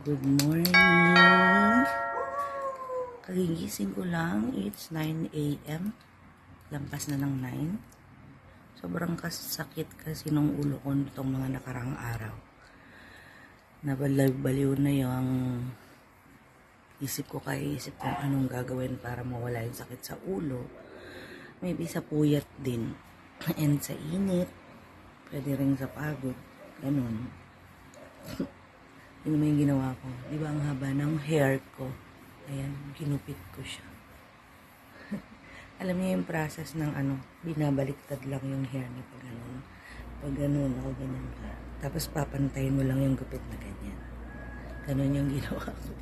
Good morning! Kagigising ko lang. It's 9 a.m. Lampas na ng 9. Sobrang sakit kasi nung ulo ko nitong mga nakarang araw. Nabaliw-baliw na yung isip ko, kaya isip kung anong gagawin para mawala yung sakit sa ulo. Maybe sa puyat din. And sa init. Pwede rin sa pagod. Ganun. Yun naman yung ginawa ko. Diba ang haba ng hair ko? Ayan, ginupit ko siya. Alam niyo yung process ng binabaliktad lang yung hair niya pag ganun. Pag ganun, ako ganyan ka. Tapos papantayin mo lang yung gupit na ganyan. Ganun yung ginawa ko.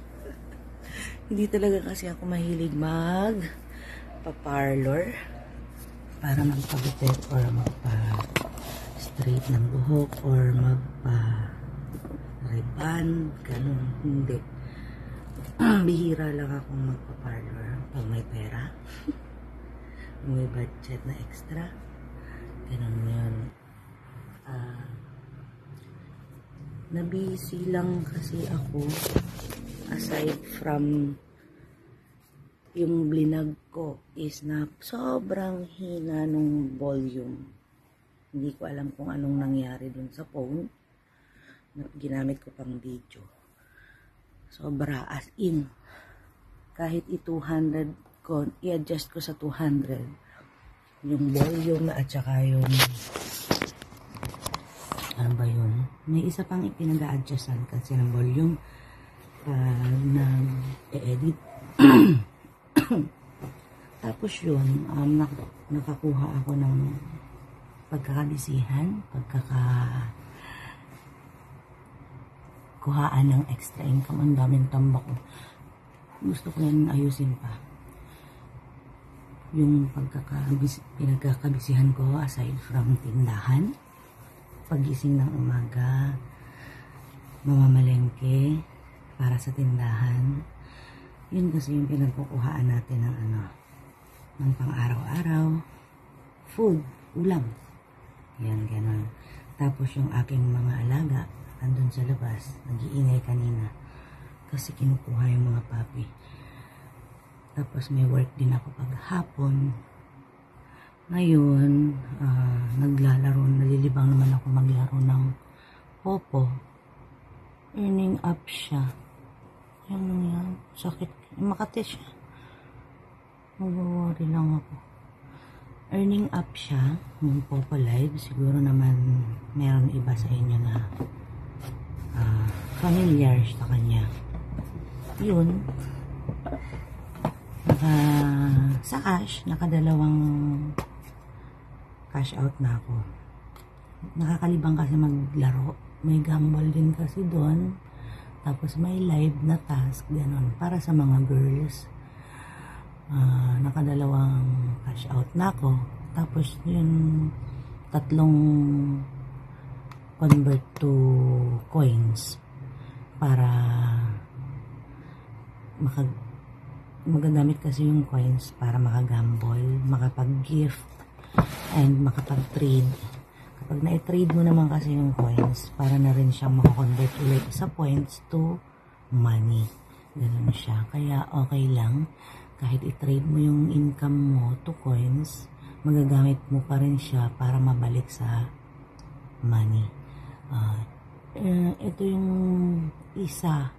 Hindi talaga kasi ako mahilig pa-parlor para magpagupit or magpa-straight ng buhok or magpa-reband, ganun. Hindi. Bihira lang akong magpa-parlor pag may pera. May budget na extra. Ganun yun. Nabisi lang kasi ako aside from yung blinag ko is na sobrang hina nung volume. Hindi ko alam kung anong nangyari dun sa phone. Ginamit ko pang video. Sobra as in. Kahit i-200 ko, i-adjust ko sa 200. Yung volume at saka yung ano ba yun? May isa pang ipinag-a-adjustan kasi ng volume nag-edit. Tapos yun, nakakuha ako ng pagkakabisihan, kuhaan ng extra income. Ang daming tambak ko. Gusto ko yan ayusin pa. Yung pinagkakabisihan ko aside from tindahan, pagising ng umaga, mamamalengke para sa tindahan. Yun kasi yung pinagkukuhaan natin ng pang-araw-araw. Food, ulam. Yan, gano'n. Tapos yung aking mga alaga, andun sa labas, nag-iingay kanina. Kasi kinukuha yung mga papi. Tapos may work din ako pag hapon. Ngayon, nalilibang naman ako maglaro ng popo. Earning up siya. Yan. Sakit. Makati siya. Mag-worry lang ako. Earning up siya. Yung popo live. Siguro naman meron iba sa inyo na familiar sa kanya. Yun. Sa cash, nakadalawang cash out na ako. Nakakalibang kasi maglaro. May gamble din kasi doon. Tapos may live na task, gano'n. Para sa mga girls. Nakadalawang cash out na ako. Tapos yun, 3 convert to coins para magagamit kasi yung coins para makagamble, makapag-gift, and makapag-trade. Kapag na-trade mo naman kasi yung coins, para na rin siyang makakonvert ulit sa points to money. Ganun siya. Kaya okay lang. Kahit i-trade mo yung income mo to coins, magagamit mo pa rin siya para mabalik sa money. Ito yung isa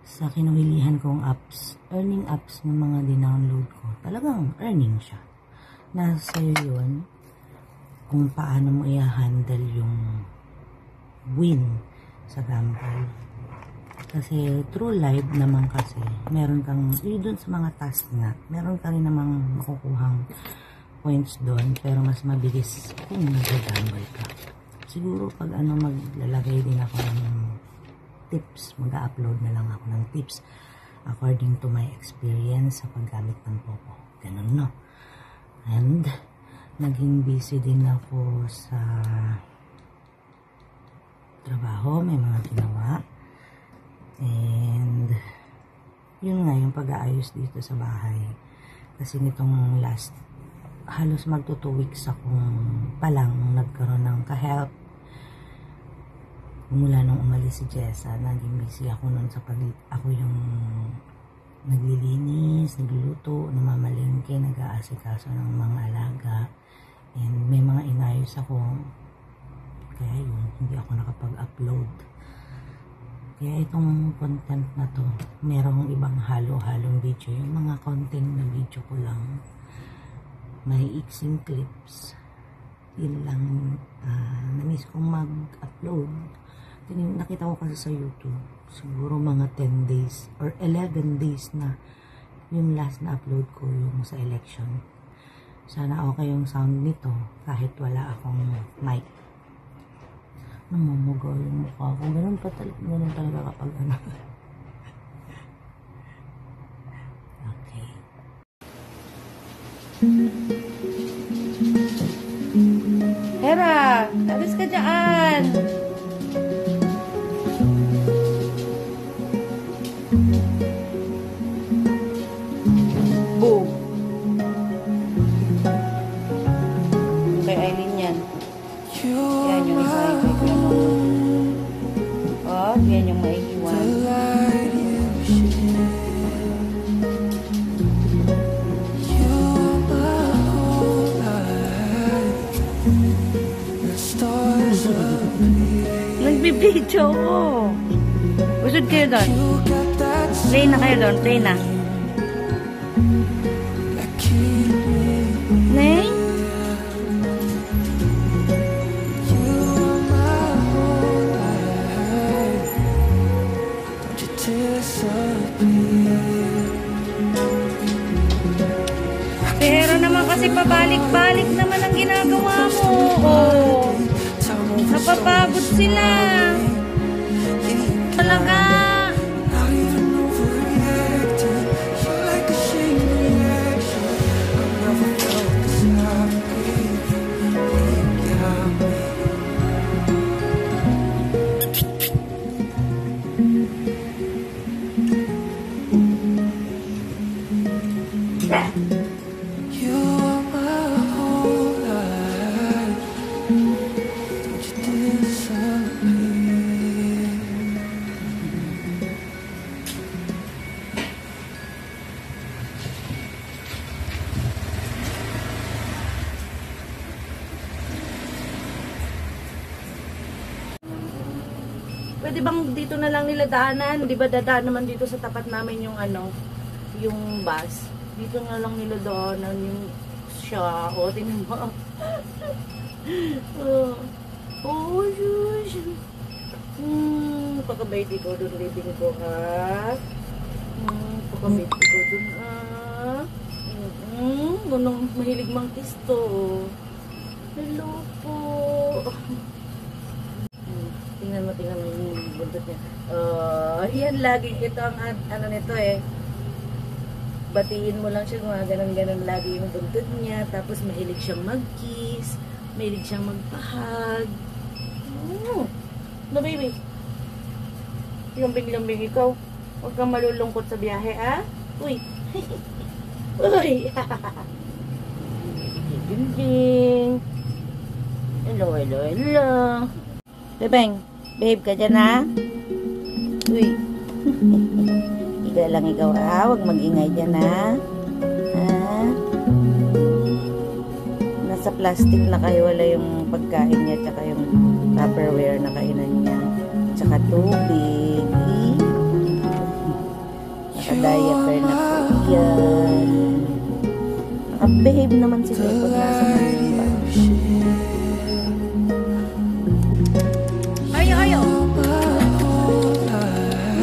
sa kinawilihan kong apps, earning apps ng mga dinownload ko. Talagang earning siya. Nasa yun kung paano mo i-handle yung win sa gamble. Kasi through live naman kasi, meron kang, doon sa mga task nga, meron ka rin namang makukuhang points doon, pero mas mabilis kung nag-gamble ka. Siguro pag maglalagay din ako ng tips, mag-upload na lang ako ng tips according to my experience sa paggamit ng popo. Ganun, no? And naging busy din ako sa trabaho, may mga ginawa. And yun nga, yung pag-aayos dito sa bahay. Kasi nitong halos magto 2 weeks akong palang nagkaroon ng ka-help mula nung umalis si Jessa, naging busy ako nun sa ako yung naglilinis, nagluluto, namamalengke, nag-aasikaso ng mga alaga, and may mga inayos ako, kaya yun, hindi ako nakapag-upload. Kaya itong content na to, merong ibang halo-halong video, yung mga content na video ko lang, may iksing clips, yun lang, na-miss kong mag-upload. Nakita ko kasi sa YouTube, siguro mga 10 days or 11 days na yung last na upload ko yung sa election. Sana okay yung sound nito kahit wala akong mic. Namumugaw yung mukha ko. Ganun talaga kapag ano. Okay. Hera, alis ka dyan! Boom! Kay Aileen yan. Yan yung isa kay Grandma. Oh, yan yung maiiwan. Nagbibidyo ko. Usod kayo doon. Play na kayo doon. Play na. Neng? Pero naman kasi pabalik-balik naman ang ginagawa mo. Oh. Napapagod sila. Talaga. Pwede bang dito na lang nila daanan? Di ba dadaan naman dito sa tapat namin yung ano, yung bus. Dito na lang nila daanan yung siya. O, tingnan mo. Oh, shush. Pagkabait ikaw dun, living ko, ha? Pagkabait ikaw dun, ha? Ganang mahilig mang kiss to. Hello po. Tingnan mo yung buntot niya. Yan lagi. Ito ang ano nito eh. Batiin mo lang siya kung ganun-ganun lagi yung buntot niya. Tapos mahilig siyang mag-kiss. Mahilig siyang magpahag. No baby. Lambing-lambing ikaw. Huwag kang malulungkot sa biyahe, ah. Uy. Uy. Ding-ding. Hello, hello, hello. Bebeng, behave ka dyan, ha? Uy. Iga lang ikaw, ha? Huwag mag-ingay dyan, ha? Ha? Nasa plastic na kayo, wala yung pagkain niya, tsaka yung Tupperware na kainan niya. Tsaka tubig. Naka-diaper na po yan. Naka-behave naman sila pag nasa kanila. Ayo.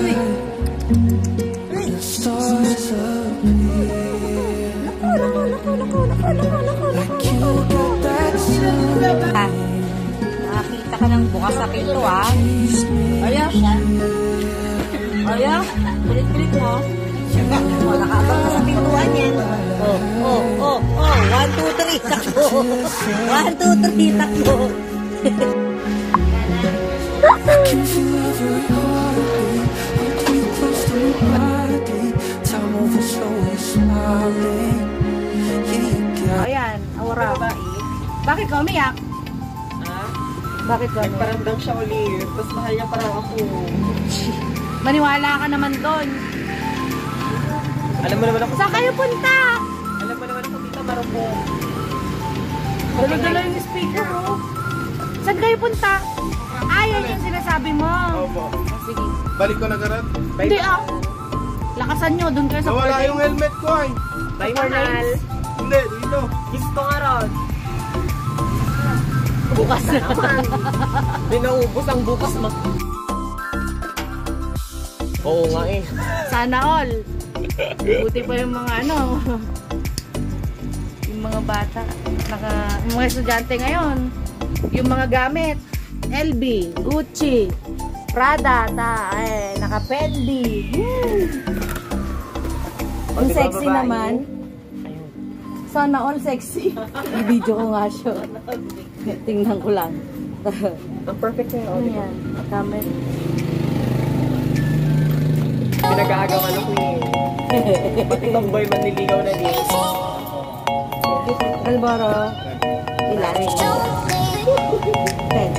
Uy. Nakakita ka ng bukas sa pinto, ha? Ayo. Ayo. Pilit-pilit mo. Nakaabang ka sa pintuan yan. Oh. 1, 2, 3, takbo. 1, 2, 3, takbo. Ayan, aura. Bakit ka umiyak? Ha? Bakit gano'n? Nagparandang siya ulit. Tapos mahal niya parang ako. Maniwala ka naman doon. Alam mo naman ako. Saan kayo punta? Alam mo naman ako dito marupong. Dala-dala yung speaker, oh. Saan kayo punta? Yan yung sinasabi mo. Opo. Sige. Balik ko na garad. Hindi lakasan nyo, doon kayo sa Nawala parking. yung helmet ko ay. Bye, mahal. Hindi, dito. Kiss ko nga ron. Bukas na naman. Hindi naubos ang bukas mo. Oo nga eh. Sana all. Buti pa yung mga ano. Yung mga bata. Yung mga estudyante ngayon. Yung mga gamit. LB, Gucci, Prada, naka-Fendi. Ang sexy naman. Sana all sexy. I-video ko nga siya. Tingnan ko lang. Ang perfect na Ano yun. yan? Camera. Pinag-aagawan ako eh. Pati tomboy man niligaw na dito. Galboro. Ilan? 10.